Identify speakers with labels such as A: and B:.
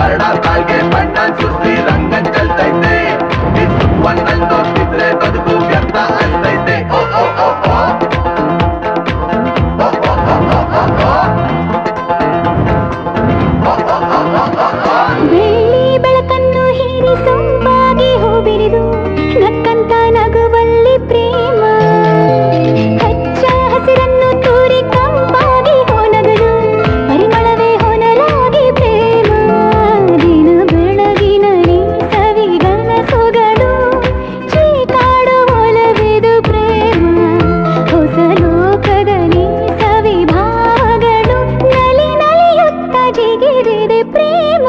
A: ವರ್ಣ ಕಾಲ್ಗೆ ಬಣ್ಣ ಸುರಿಸಿ ರಂಗ ಚೆಲ್ತೈತೆ ಒಂದೊಂದೋಗ್ತಿದ್ರೆ ಬದುಕು ವ್ಯರ್ಥ ಅನ್ಸೈತೆ ಓ ಓ ಓ ಓ
B: ಬೆಳ್ಳಿ ಬೆಳಕನ್ನು ಹೀರಿ ಸೊಂಪಾಗಿ ಹೂಬಿರಿದು ನಕ್ಕಂತ ನಗುವಲ್ಲಿ ಪ್ರೇಮ ಹಚ್ಚ ಹಸಿರನ್ನು ತೂರಿ ಕಂಪಾಗಿ ಹೊನಗಲು ಪರಿಮಳವೇ ಹೊನಲಾಗಿ ಪ್ರೇಮ ದಿನ ಬೆಳಗಿನ ನೀ ಸವಿಗನ ಸೊಗಡು ಚೀಕಾಡು ಒಲವಿದು ಪ್ರೇಮ ಹೊಸ ಲೋಕದಲ್ಲಿ ಸವಿಭಾವಗಳು ನಲಿ ನಲಿಯುತ್ತ ಜಿಗಿರಿದೆ ಪ್ರೇಮ